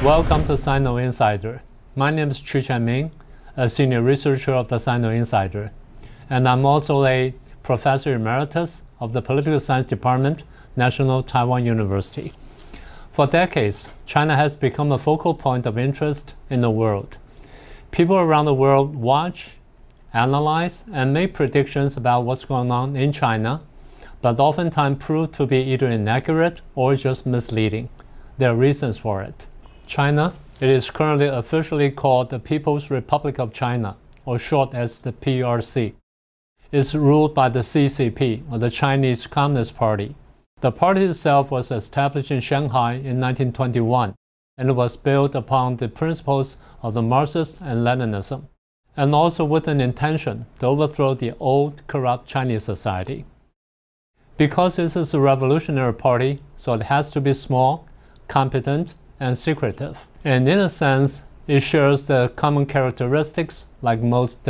Welcome to Sino-Insider. My name is Chu-cheng, a senior researcher of the Sino-Insider, and I'm also a professor emeritus of the Political Science Department, National Taiwan University. For decades, China has become a focal point of interest in the world. People around the world watch, analyze, and make predictions about what's going on in China, but oftentimes prove to be either inaccurate or just misleading. There are reasons for it. China, it is currently officially called the People's Republic of China, or short as the PRC. It's ruled by the CCP, or the Chinese Communist Party. The party itself was established in Shanghai in 1921, and it was built upon the principles of the Marxist and Leninism, and also with an intention to overthrow the old, corrupt Chinese society. Because this is a revolutionary party, so it has to be small, competent, and secretive. And in a sense, it shares the common characteristics like most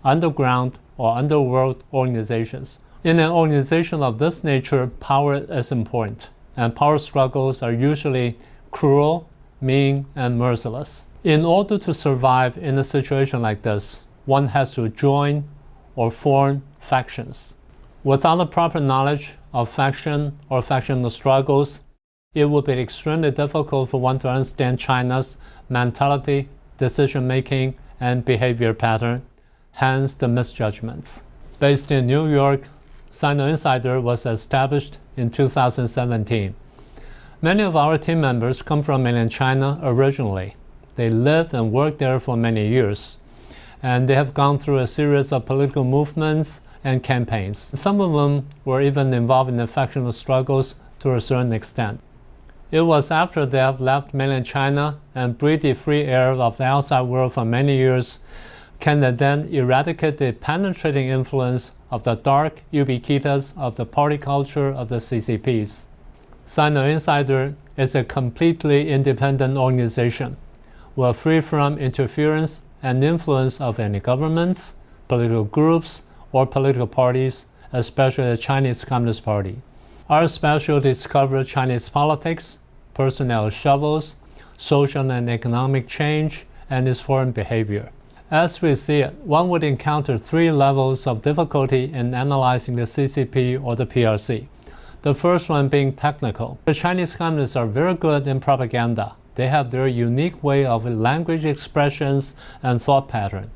underground or underworld organizations. In an organization of this nature, power is important, and power struggles are usually cruel, mean, and merciless. In order to survive in a situation like this, one has to join or form factions. Without the proper knowledge of faction or factional struggles, it would be extremely difficult for one to understand China's mentality, decision-making, and behavior pattern, hence the misjudgments. Based in New York, Sino-Insider was established in 2017. Many of our team members come from mainland China originally. They lived and worked there for many years, and they have gone through a series of political movements and campaigns. Some of them were even involved in the factional struggles to a certain extent. It was after they have left mainland China and breathed the free air of the outside world for many years, can they then eradicate the penetrating influence of the dark ubiquitous of the party culture of the CCPs. Sino-Insider is a completely independent organization. We are free from interference and influence of any governments, political groups, or political parties, especially the Chinese Communist Party. Our specialties cover Chinese politics, personnel shovels, social and economic change, and its foreign behavior. As we see it, one would encounter three levels of difficulty in analyzing the CCP or the PRC. The first one being technical. The Chinese communists are very good in propaganda. They have their unique way of language expressions and thought pattern,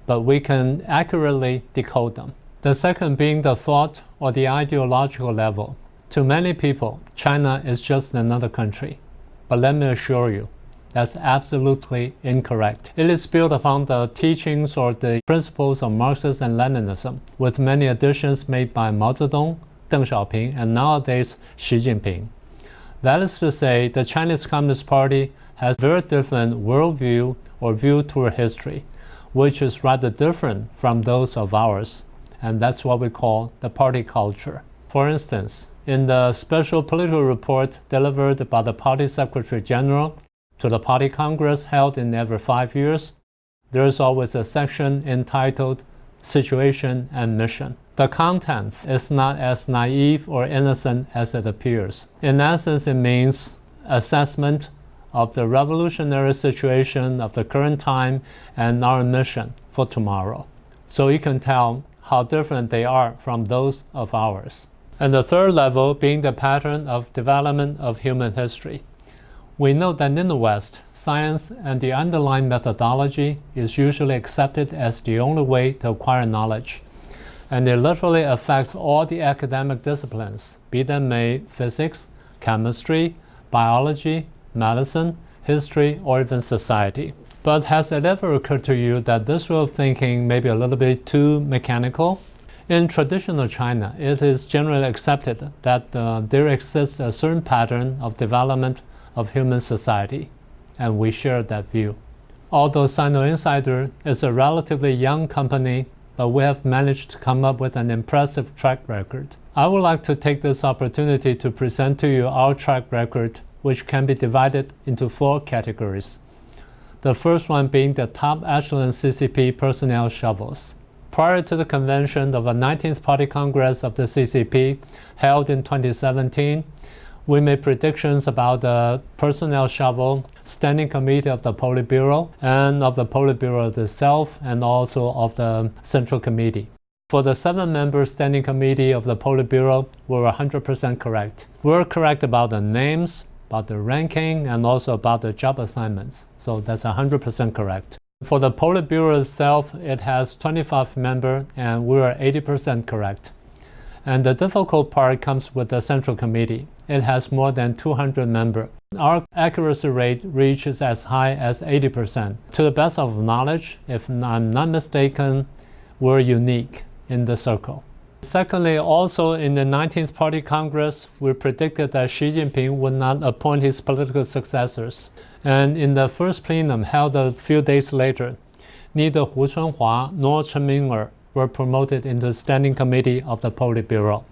but we can accurately decode them. The second being the thought or the ideological level. To many people, China is just another country. But let me assure you, that's absolutely incorrect. It is built upon the teachings or the principles of Marxism and Leninism, with many additions made by Mao Zedong, Deng Xiaoping, and nowadays Xi Jinping. That is to say, the Chinese Communist Party has a very different worldview or view toward history, which is rather different from those of ours, and that's what we call the party culture. For instance, in the special political report delivered by the Party Secretary General to the Party Congress held in every 5 years, there is always a section entitled Situation and Mission. The contents is not as naive or innocent as it appears. In essence, it means assessment of the revolutionary situation of the current time and our mission for tomorrow. So you can tell how different they are from those of ours. And the third level being the pattern of development of human history. We know that in the West, science and the underlying methodology is usually accepted as the only way to acquire knowledge. And it literally affects all the academic disciplines, be they physics, chemistry, biology, medicine, history, or even society. But has it ever occurred to you that this way of thinking may be a little bit too mechanical? In traditional China, it is generally accepted that there exists a certain pattern of development of human society, and we share that view. Although Sino-Insider is a relatively young company, but we have managed to come up with an impressive track record. I would like to take this opportunity to present to you our track record, which can be divided into 4 categories. The first one being the top echelon CCP personnel shovels. Prior to the convention of the 19th Party Congress of the CCP held in 2017, We made predictions about the personnel shuffle, standing committee of the Politburo, and of the Politburo itself, and also of the Central Committee. For the 7-member standing committee of the Politburo, we were 100% correct. We were correct about the names, about the ranking, and also about the job assignments. So that's 100% correct. For the Politburo itself, it has 25 members, and we were 80% correct. And the difficult part comes with the Central Committee. It has more than 200 members. Our accuracy rate reaches as high as 80%. To the best of knowledge, if I'm not mistaken, we're unique in the circle. Secondly, also in the 19th Party Congress, we predicted that Xi Jinping would not appoint his political successors. And in the first plenum held a few days later, neither Hu Chunhua nor Chen Ming'er were promoted into the standing committee of the Politburo.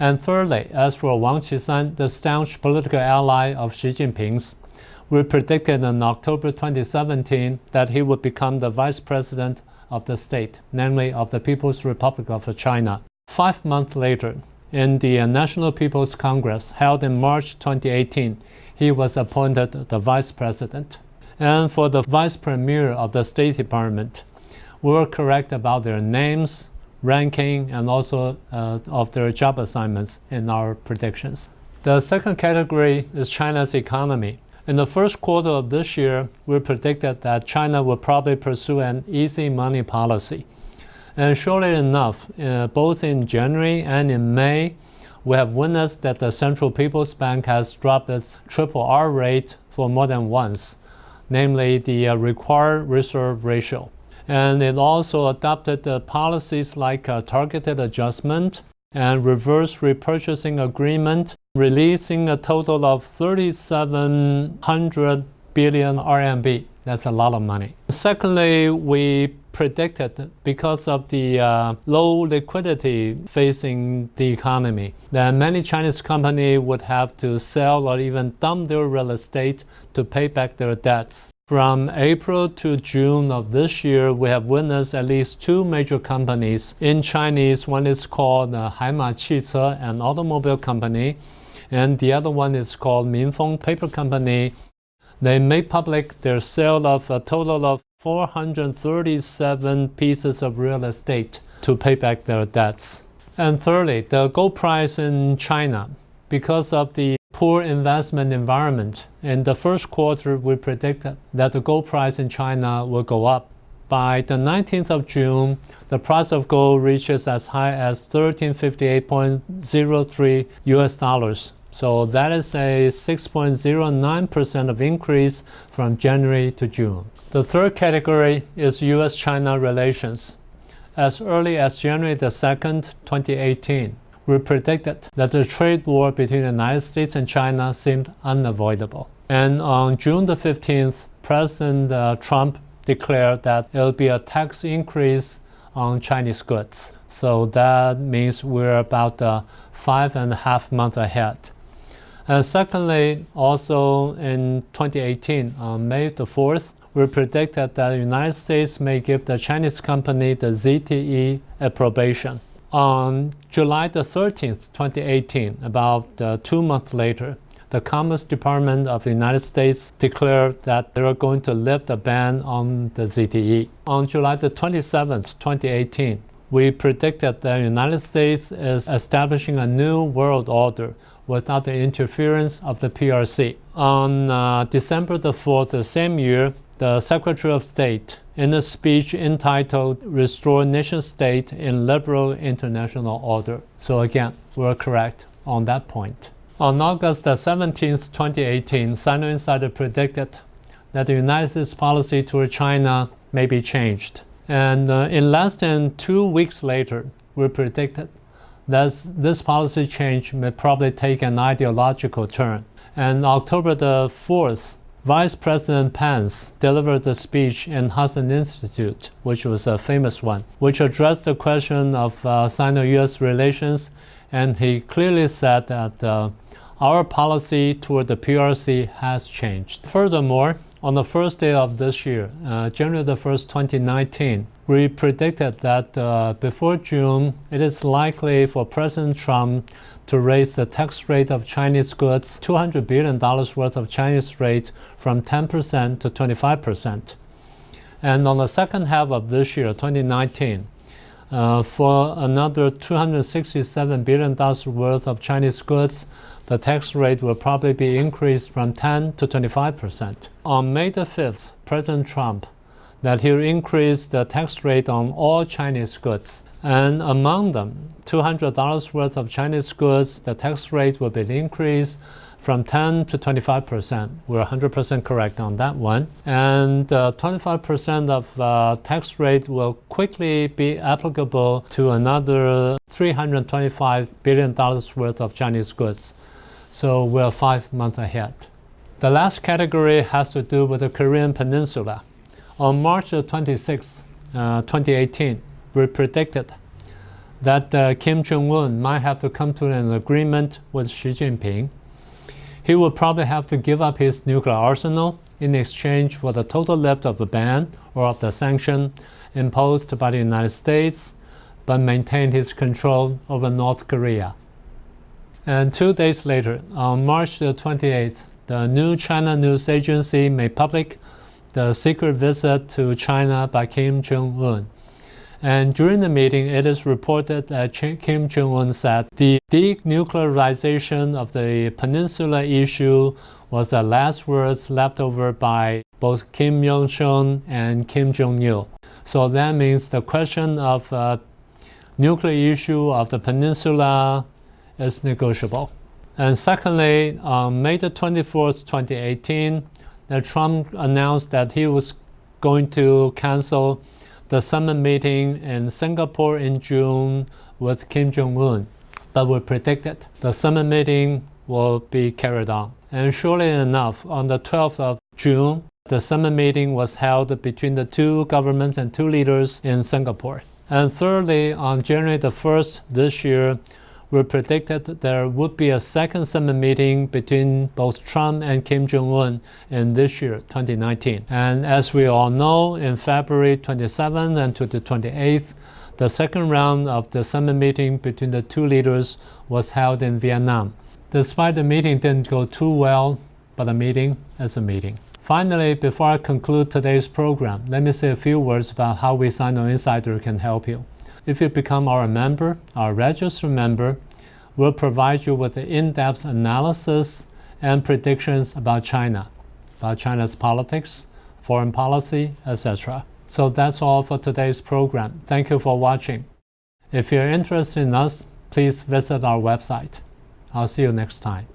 And thirdly, as for Wang Qishan, the staunch political ally of Xi Jinping's, we predicted in October 2017 that he would become the vice president of the state, namely of the People's Republic of China. 5 months later, in the National People's Congress held in March 2018, he was appointed the vice president. And for the vice premier of the State Department, we were correct about their names, ranking, and also of their job assignments in our predictions. The second category is China's economy. In the first quarter of this year, we predicted that China would probably pursue an easy money policy. And surely enough, both in January and in May, we have witnessed that the Central People's Bank has dropped its RRR rate for more than once, namely the required reserve ratio. And it also adopted the policies like targeted adjustment and reverse repurchasing agreement, releasing a total of 3,700 billion RMB. That's a lot of money. Secondly, we predicted, because of the low liquidity facing the economy, that many Chinese companies would have to sell or even dump their real estate to pay back their debts. From April to June of this year, we have witnessed at least 2 major companies. In Chinese, one is called Haima汽车, an automobile company, and the other one is called Minfeng Paper Company. They made public their sale of a total of 437 pieces of real estate to pay back their debts. And thirdly, the gold price in China. Because of the poor investment environment, in the first quarter, we predicted that the gold price in China will go up. By the 19th of June, the price of gold reaches as high as $1358.03 US. So that is a 6.09% of increase from January to June. The third category is US-China relations. As early as January the 2nd, 2018, we predicted that the trade war between the United States and China seemed unavoidable. And on June the 15th, President Trump declared that it will be a tax increase on Chinese goods. So that means we're about 5.5 months ahead. And secondly, also in 2018, on May the 4th, we predicted that the United States may give the Chinese company the ZTE approbation. On July the 13th, 2018, about 2 months later, the Commerce Department of the United States declared that they were going to lift the ban on the ZTE. On July the 27th, 2018, we predicted that the United States is establishing a new world order without the interference of the PRC. On December the 4th, the same year, the Secretary of State, in a speech entitled Restore Nation State in Liberal International Order. So again, we're correct on that point. On August 17th, 2018, SinoInsider predicted that the United States policy toward China may be changed. And in less than 2 weeks later, we predicted that this policy change may probably take an ideological turn. And October the 4th, Vice President Pence delivered a speech in Hudson Institute, which was a famous one, which addressed the question of Sino-US relations, and he clearly said that our policy toward the PRC has changed. Furthermore, on the first day of this year, January the 1st, 2019, we predicted that before June, it is likely for President Trump to raise the tax rate of Chinese goods, $200 billion worth of Chinese rate, from 10% to 25%. And on the second half of this year, 2019, for another $267 billion worth of Chinese goods, the tax rate will probably be increased from 10 to 25%. On May the 5th, President Trump that he'll increase the tax rate on all Chinese goods. And among them, $200 worth of Chinese goods, the tax rate will be increased from 10 to 25%. We're 100% correct on that one. And 25% of tax rate will quickly be applicable to another $325 billion worth of Chinese goods. So we're 5 months ahead. The last category has to do with the Korean Peninsula. On March 26, 2018, we predicted that Kim Jong-un might have to come to an agreement with Xi Jinping. He will probably have to give up his nuclear arsenal in exchange for the total lift of the ban or of the sanction imposed by the United States, but maintain his control over North Korea. And 2 days later, on March 28th, the new China News Agency made public the secret visit to China by Kim Jong-un. And during the meeting, it is reported that Kim Jong-un said the denuclearization of the peninsula issue was the last words left over by both Kim Jong-un and Kim Jong-il. So that means the question of nuclear issue of the peninsula is negotiable. And secondly, on May the 24th, 2018, Trump announced that he was going to cancel the summit meeting in Singapore in June with Kim Jong-un. But we predicted the summit meeting will be carried on. And surely enough, on the 12th of June, the summit meeting was held between the two governments and two leaders in Singapore. And thirdly, on January the 1st this year, we predicted there would be a second summit meeting between both Trump and Kim Jong-un in this year, 2019. And as we all know, in February 27th and to the 28th, the second round of the summit meeting between the two leaders was held in Vietnam. Despite the meeting didn't go too well, but a meeting is a meeting. Finally, before I conclude today's program, let me say a few words about how we SinoInsider can help you. If you become our member, our registered member, we'll provide you with the in-depth analysis and predictions about China, about China's politics, foreign policy, etc. So that's all for today's program. Thank you for watching. If you're interested in us, please visit our website. I'll see you next time.